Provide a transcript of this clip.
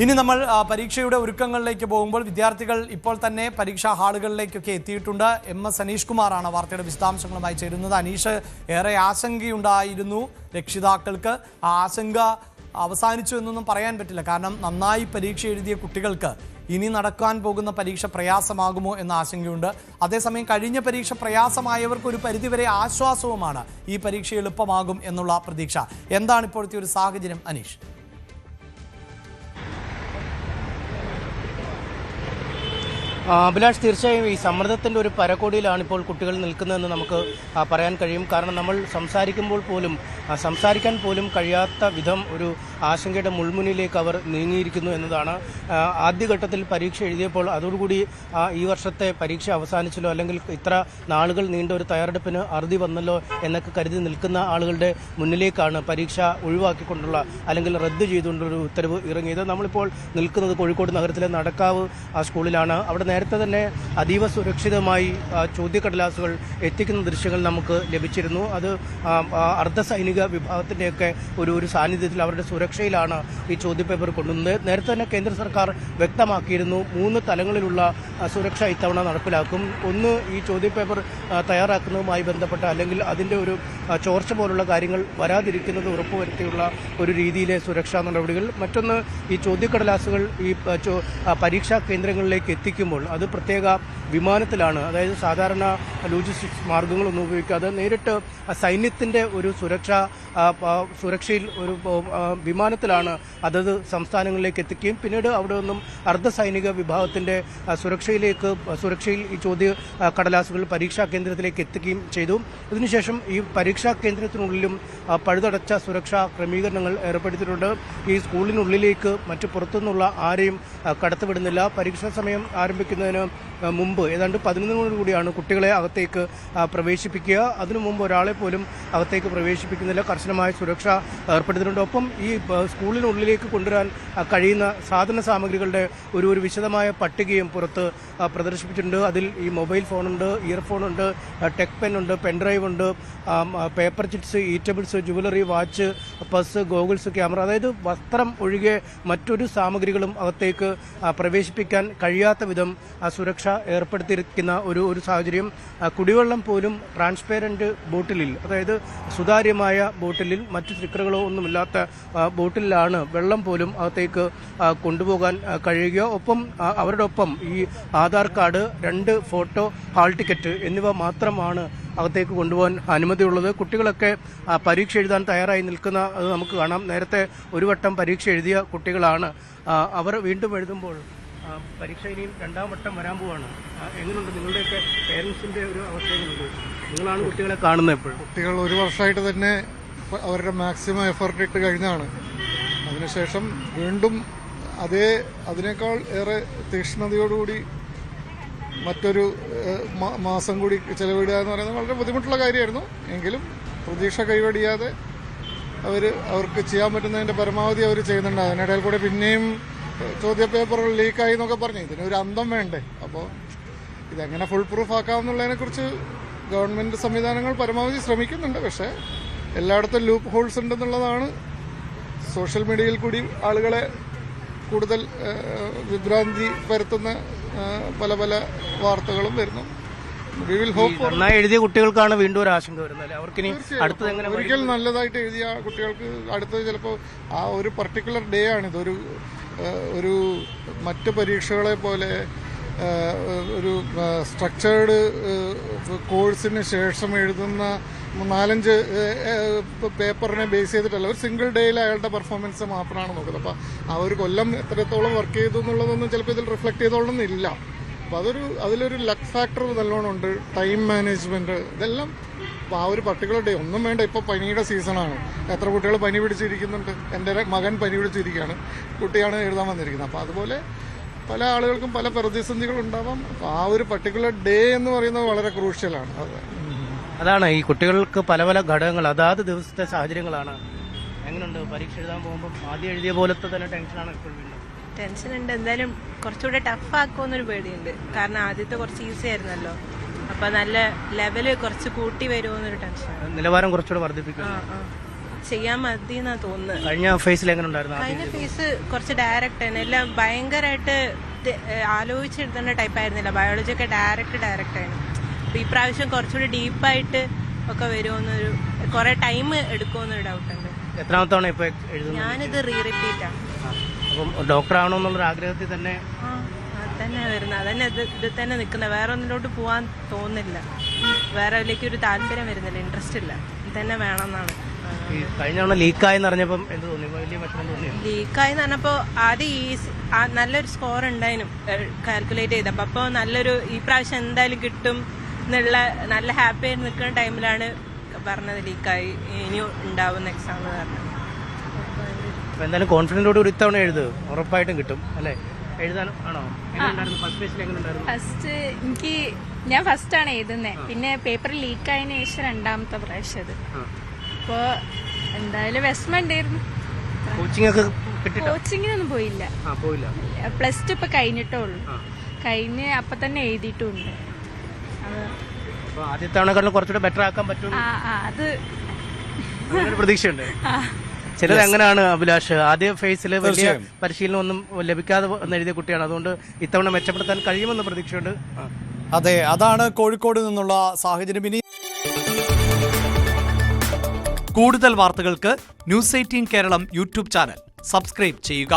ഇനി നമ്മൾ പരീക്ഷയുടെ ഒരുക്കങ്ങളിലേക്ക് പോകുമ്പോൾ വിദ്യാർത്ഥികൾ ഇപ്പോൾ തന്നെ പരീക്ഷാ ഹാളുകളിലേക്കൊക്കെ എത്തിയിട്ടുണ്ട്. MS അനീഷ് കുമാറാണ് വാർത്തയുടെ വിശദാംശങ്ങളുമായി ചേരുന്നത്. അനീഷ്, ഏറെ ആശങ്കയുണ്ടായിരുന്നു രക്ഷിതാക്കൾക്ക്. ആ ആശങ്ക അവസാനിച്ചു എന്നൊന്നും പറയാൻ പറ്റില്ല. കാരണം നന്നായി പരീക്ഷ എഴുതിയ കുട്ടികൾക്ക് ഇനി നടക്കാൻ പോകുന്ന പരീക്ഷ പ്രയാസമാകുമോ എന്ന ആശങ്കയുണ്ട്. അതേസമയം കഴിഞ്ഞ പരീക്ഷ പ്രയാസമായവർക്ക് ഒരു പരിധിവരെ ആശ്വാസവുമാണ് ഈ പരീക്ഷ എളുപ്പമാകും എന്നുള്ള പ്രതീക്ഷ. എന്താണ് ഇപ്പോഴത്തെ ഒരു സാഹചര്യം അനീഷ്? അഭിലാഷ്, തീർച്ചയായും ഈ സമ്മർദ്ദത്തിൻ്റെ ഒരു പരകോടിയിലാണ് ഇപ്പോൾ കുട്ടികൾ നിൽക്കുന്നതെന്ന് നമുക്ക് പറയാൻ കഴിയും. കാരണം നമ്മൾ സംസാരിക്കാൻ പോലും കഴിയാത്ത വിധം ഒരു ആശങ്കയുടെ മുൾമുനിലേക്ക് അവർ നീങ്ങിയിരിക്കുന്നു എന്നതാണ്. ആദ്യഘട്ടത്തിൽ പരീക്ഷ എഴുതിയപ്പോൾ അതോടുകൂടി ഈ വർഷത്തെ പരീക്ഷ അവസാനിച്ചല്ലോ, അല്ലെങ്കിൽ ഇത്ര നാളുകൾ നീണ്ട ഒരു തയ്യാറെടുപ്പിന് അറുതി വന്നല്ലോ എന്നൊക്കെ കരുതി നിൽക്കുന്ന ആളുകളുടെ മുന്നിലേക്കാണ് പരീക്ഷ ഒഴിവാക്കിക്കൊണ്ടുള്ള അല്ലെങ്കിൽ റദ്ദ് ചെയ്തുകൊണ്ടൊരു ഉത്തരവ് ഇറങ്ങിയത്. നമ്മളിപ്പോൾ നിൽക്കുന്നത് കോഴിക്കോട് നഗരത്തിലെ നടക്കാവ് സ്കൂളിലാണ്. അവിടെ നേരത്തെ തന്നെ അതീവ സുരക്ഷിതമായി ചോദ്യക്കടലാസുകൾ എത്തിക്കുന്ന ദൃശ്യങ്ങൾ നമുക്ക് ലഭിച്ചിരുന്നു. അത് അർദ്ധസൈനിക വിഭാഗത്തിൻ്റെയൊക്കെ ഒരു സാന്നിധ്യത്തിൽ അവരുടെ സുരക്ഷയിലാണ് ഈ ചോദ്യപേപ്പർ കൊണ്ടുവന്നത്. നേരത്തെ തന്നെ കേന്ദ്ര സർക്കാർ വ്യക്തമാക്കിയിരുന്നു 3 തലങ്ങളിലുള്ള സുരക്ഷ ഇത്തവണ നടപ്പിലാക്കും. ഒന്ന്, ഈ ചോദ്യപേപ്പർ തയ്യാറാക്കുന്നതുമായി ബന്ധപ്പെട്ട അല്ലെങ്കിൽ അതിൻ്റെ ഒരു ചോർച്ച പോലുള്ള കാര്യങ്ങൾ വരാതിരിക്കുന്നത് ഉറപ്പുവരുത്തിയുള്ള ഒരു രീതിയിലെ സുരക്ഷാ നടപടികൾ. മറ്റൊന്ന്, ഈ ചോദ്യക്കടലാസുകൾ ഈ പരീക്ഷാ കേന്ദ്രങ്ങളിലേക്ക് എത്തിക്കുമ്പോൾ അത് പ്രത്യേക വിമാനത്തിലാണ്, അതായത് സാധാരണ ലോജിസ്റ്റിക്സ് മാർഗങ്ങളൊന്നും ഉപയോഗിക്കാതെ നേരിട്ട് സൈന്യത്തിൻ്റെ ഒരു സുരക്ഷയിൽ ഒരു വിമാനത്തിലാണ് അതത് സംസ്ഥാനങ്ങളിലേക്ക് എത്തിക്കുകയും പിന്നീട് അവിടെ നിന്നും അർദ്ധസൈനിക വിഭാഗത്തിൻ്റെ സുരക്ഷയിൽ ഈ ചോദ്യ കടലാസുകൾ പരീക്ഷാ കേന്ദ്രത്തിലേക്ക് എത്തിക്കുകയും ചെയ്തു. ഇതിനുശേഷം ഈ പരീക്ഷാ കേന്ദ്രത്തിനുള്ളിലും പഴുതടച്ച സുരക്ഷാ ക്രമീകരണങ്ങൾ ഏർപ്പെടുത്തിയിട്ടുണ്ട്. ഈ സ്കൂളിനുള്ളിലേക്ക് മറ്റു പുറത്തുനിന്നുള്ള ആരെയും കടത്തിവിടുന്നില്ല. പരീക്ഷാ സമയം ആരംഭിക്കുന്നതിന് മുമ്പ് ഏതാണ്ട് 11 കൂടിയാണ് കുട്ടികളെ അകത്തേക്ക് പ്രവേശിപ്പിക്കുക. അതിനു മുമ്പ് ഒരാളെ പോലും അകത്തേക്ക് പ്രവേശിപ്പിക്കുന്നില്ല. കർശനമായ സുരക്ഷ ഏർപ്പെടുത്തിയിട്ടുണ്ട്. ഒപ്പം ഈ സ്കൂളിനുള്ളിലേക്ക് കൊണ്ടുവരാൻ കഴിയുന്ന സാധന സാമഗ്രികളുടെ ഒരു വിശദമായ പട്ടികയും പുറത്ത് പ്രദർശിപ്പിച്ചിട്ടുണ്ട്. അതിൽ ഈ മൊബൈൽ ഫോണുണ്ട്, ഇയർഫോണുണ്ട്, ടെക് പെന്നുണ്ട്, പെൻഡ്രൈവ് ഉണ്ട്, paper chits, eatables, jewellery, watch, purse, goggles, camera, അതായത് വസ്ത്രം ഒഴികെ മറ്റൊരു സാമഗ്രികളും അകത്തേക്ക് പ്രവേശിപ്പിക്കാൻ കഴിയാത്ത വിധം സുരക്ഷ ഏർപ്പെടുത്തിയിരിക്കുന്ന ഒരു സാഹചര്യം. കുടിവെള്ളം പോലും ട്രാൻസ്പെറൻറ്റ് ബോട്ടിലിൽ, അതായത് സുതാര്യമായ ബോട്ടിലിൽ, മറ്റു സ്റ്റിക്കറുകളോ ഒന്നുമില്ലാത്ത ബോട്ടിലാണ് വെള്ളം പോലും അകത്തേക്ക് കൊണ്ടുപോകാൻ കഴിയുക. ഒപ്പം അവരുടെ ഒപ്പം ഈ Aadhaar card, 2 photo, hall ticket എന്നിവ മാത്രമാണ് അകത്തേക്ക് കൊണ്ടുപോകാൻ അനുമതിയുള്ളത്. കുട്ടികളൊക്കെ പരീക്ഷ എഴുതാൻ തയ്യാറായി നിൽക്കുന്ന അത് നമുക്ക് കാണാം. നേരത്തെ ഒരു വട്ടം പരീക്ഷ എഴുതിയ കുട്ടികളാണ്. അവർ വീണ്ടും എഴുതുമ്പോൾ പരീക്ഷ ഇനിയും 2ാം വട്ടം വരാൻ പോവാണ്. എങ്ങനെയുണ്ട് നിങ്ങളുടെയൊക്കെ പേരൻസിൻ്റെ ഒരു അവസ്ഥ? എങ്ങനെയുണ്ട്? നിങ്ങളാണ് കുട്ടികളെ കാണുന്നത്. എപ്പോഴും കുട്ടികൾ 1 വർഷമായിട്ട് തന്നെ അവരുടെ മാക്സിമം എഫർട്ട് ഇട്ട് കഴിഞ്ഞാണ്. അതിനുശേഷം വീണ്ടും അതിനേക്കാൾ ഏറെ തീക്ഷ്ണതയോടുകൂടി മറ്റൊരു മാസം കൂടി ചെലവിടുക എന്ന് പറയുന്നത് വളരെ ബുദ്ധിമുട്ടുള്ള കാര്യമായിരുന്നു. എങ്കിലും പ്രതീക്ഷ കൈവടിയാതെ അവർക്ക് ചെയ്യാൻ പറ്റുന്നതിൻ്റെ പരമാവധി അവർ ചെയ്യുന്നുണ്ട്. അതിനിടയിൽ കൂടെ പിന്നെയും ചോദ്യപേപ്പറുകൾ ലീക്കായി എന്നൊക്കെ പറഞ്ഞു. ഇതിനൊരു അന്തം വേണ്ടേ? അപ്പോൾ ഇതെങ്ങനെ ഫുൾ പ്രൂഫ് ആക്കാമെന്നുള്ളതിനെക്കുറിച്ച് ഗവൺമെൻറ് സംവിധാനങ്ങൾ പരമാവധി ശ്രമിക്കുന്നുണ്ട്. പക്ഷേ എല്ലായിടത്തും ലൂപ്പ് ഹോൾസ് ഉണ്ടെന്നുള്ളതാണ് സോഷ്യൽ മീഡിയയിൽ കൂടി ആളുകളെ കൂടുതൽ വിഭ്രാന്തി പരത്തുന്ന പല വാർത്തകളും വരുന്നു. നന്നായി എഴുതിയ കുട്ടികൾക്കാണ് വീണ്ടും ഒരു ആശങ്ക വരുന്നത്. അവർക്കിനി അടുത്തത് എങ്ങനെ? ഒരിക്കലും നല്ലതായിട്ട് എഴുതിയ കുട്ടികൾക്ക് അടുത്തത് ചിലപ്പോൾ ആ ഒരു പർട്ടിക്കുലർ ഡേ ആണിത്. ഒരു മറ്റ് പരീക്ഷകളെ പോലെ ഒരു സ്ട്രക്ചേർഡ് കോഴ്സിന് ശേഷം എഴുതുന്ന 4-5 പേപ്പറിനെ ബേസ് ചെയ്തിട്ടല്ല, ഒരു സിംഗിൾ ഡേയിൽ അയാളുടെ പെർഫോമൻസ് മാത്രമാണ് നോക്കുന്നത്. അപ്പോൾ ആ ഒരു കൊല്ലം എത്രത്തോളം വർക്ക് ചെയ്തു എന്നുള്ളതൊന്നും ചിലപ്പോൾ ഇതിൽ റിഫ്ലക്ട് ചെയ്തോളണമെന്നില്ല. അപ്പോൾ അതിലൊരു ലക്ക് ഫാക്ടർ നല്ലോണം ഉണ്ട്, ടൈം മാനേജ്മെൻറ്റ്, ഇതെല്ലാം. അപ്പോൾ ആ ഒരു പർട്ടിക്കുലർ ഡേ ഒന്നും വേണ്ട. ഇപ്പോൾ പനിയുടെ സീസണാണ്. എത്ര കുട്ടികൾ പനി പിടിച്ചിരിക്കുന്നുണ്ട്. എൻ്റെ മകൻ പനി പിടിച്ചിരിക്കുകയാണ്, കുട്ടിയാണ് എഴുതാൻ വന്നിരിക്കുന്നത്. അപ്പോൾ അതുപോലെ പല ആളുകൾക്കും പല പ്രതിസന്ധികളുണ്ടാവാം. അപ്പോൾ ആ ഒരു പർട്ടിക്കുലർ ഡേ എന്ന് പറയുന്നത് വളരെ ക്രൂഷ്യലാണ്. അതാണ് ഈ കുട്ടികൾക്ക് പല ഘടകങ്ങൾ, അതാത് ദിവസത്തെ സാഹചര്യങ്ങളാണ്. എങ്ങനെയുണ്ട് പരീക്ഷ എഴുതാൻ പോകുമ്പോൾ? ആദ്യം എഴുതിയ പോലത്തെ തന്നെ ടെൻഷനാണ് ഇപ്പോൾ? ടെൻഷനുണ്ട്. എന്തായാലും കുറച്ചുകൂടെ ടഫ് ആക്കുമെന്നൊരു പേടിയുണ്ട്. കാരണം ആദ്യത്തെ കുറച്ച് ഈസി ആയിരുന്നല്ലോ. അപ്പോൾ നല്ല ലെവല് കുറച്ച് കൂട്ടി വരുമോ എന്നൊരു ടെൻഷൻ. നിലവാരം കുറച്ചുകൂടെ വർദ്ധിപ്പിക്കും. ചെയ്യാൻ മതി എന്നാ തോന്നുന്നത്. കഴിഞ്ഞ ഫേസിൽ എങ്ങനെ ഉണ്ടായിരുന്നു? കഴിഞ്ഞ ഫേസ് കുറച്ച് ഡയറക്റ്റ് ആണ്, എല്ലാം ഭയങ്കരമായിട്ട് ആലോചിച്ചെടുത്തേണ്ട ടൈപ്പ് ആയിരുന്നില്ല. ബയോളജി ഒക്കെ ഡയറക്റ്റ് ആയിരുന്നു. അപ്പൊ ഈ പ്രാവശ്യം കുറച്ചുകൂടി ഡീപ്പായിട്ട് ഒക്കെ വരുമോന്നൊരു കുറെ ടൈം എടുക്കുമെന്നൊരു ഡൗട്ടുണ്ട്. എത്രാമത്തെ തവണ ഇപ്പൊ എഴുതുന്നത്? ഞാനിത് റിപ്പീറ്റാണ്. അപ്പം ഡോക്ടർ ആവണമെന്നുള്ള ആഗ്രഹത്തിൽ തന്നെ അത് തന്നെ വരുന്നത്, അതന്നെ ഇത് തന്നെ നിൽക്കുന്നത്. വേറെ ഒന്നിലോട്ട് പോകാൻ തോന്നുന്നില്ല, വേറെ അതിലേക്ക് ഒരു താല്പര്യം വരുന്നില്ല, ഇൻട്രസ്റ്റ് ഇല്ല, ഇത് തന്നെ വേണമെന്നാണ്. കഴിഞ്ഞ തവണ ലീക്കായെന്ന് അറിഞ്ഞപ്പം എന്ത് തോന്നി? വലിയ വിഷമം തോന്നിയോ? ലീക്കായി എന്ന് പറഞ്ഞപ്പോൾ ആദ്യം നല്ലൊരു സ്കോർ ഉണ്ടായിരുന്നു കാൽക്കുലേറ്റ് ചെയ്തപ്പോൾ. അപ്പോൾ നല്ലൊരു ഈ പ്രാവശ്യം എന്തായാലും കിട്ടും എന്നുള്ള നല്ല ഹാപ്പി ആയിട്ട് നിൽക്കുന്ന ടൈമിലാണ് പറഞ്ഞത് ലീക്കായി, ഇനിയും ഉണ്ടാവുന്ന എക്സാം എന്ന് പറഞ്ഞത്. അപ്പോൾ എന്തായാലും കോൺഫിഡൻറ്റോട് ഒരു ഇത്തവണ എഴുതും, ഉറപ്പായിട്ടും കിട്ടും അല്ലേ? എഴുതാൻ ആണോ? ഫസ്റ്റ് പേജിൽ എങ്ങനെ ഉണ്ടായിരുന്നു? ഞാൻ ഫസ്റ്റാണ് എഴുതുന്നത്. പിന്നെ പേപ്പർ ലീക്കായതിനു ശേഷം രണ്ടാമത്തെ പ്രാവശ്യം അത്. അപ്പോൾ എന്തായാലും വിഷമം ഉണ്ടായിരുന്നു. കോച്ചിങ് ഒക്കെ കിട്ടിട്ടോ? കോച്ചിങ്ങിനൊന്നും പോയില്ല. +2 ഇപ്പൊ കഴിഞ്ഞിട്ടേ ഉള്ളൂ. കഴിഞ്ഞ് അപ്പം തന്നെ എഴുതിയിട്ടുണ്ട്. ആദ്യത്തെ തവണക്കാളും കുറച്ചുകൂടെ ബെറ്റർ ആക്കാൻ പറ്റും അത് പ്രതീക്ഷയുണ്ട്. ചിലത് അങ്ങനെയാണ് അഭിലാഷ്, ആദ്യ ഫേസിൽ വലിയ പരിശീലനം ഒന്നും ലഭിക്കാതെ എഴുതിയ കുട്ടിയാണ്, അതുകൊണ്ട് ഇത്തവണ മെച്ചപ്പെടുത്താൻ കഴിയുമെന്ന് പ്രതീക്ഷയുണ്ട്. അതെ, അതാണ് കോഴിക്കോട് നിന്നുള്ള സാഹചര്യം. ഇനി കൂടുതൽ വാർത്തകൾക്ക് News 18 Keralam YouTube channel subscribe ചെയ്യുക.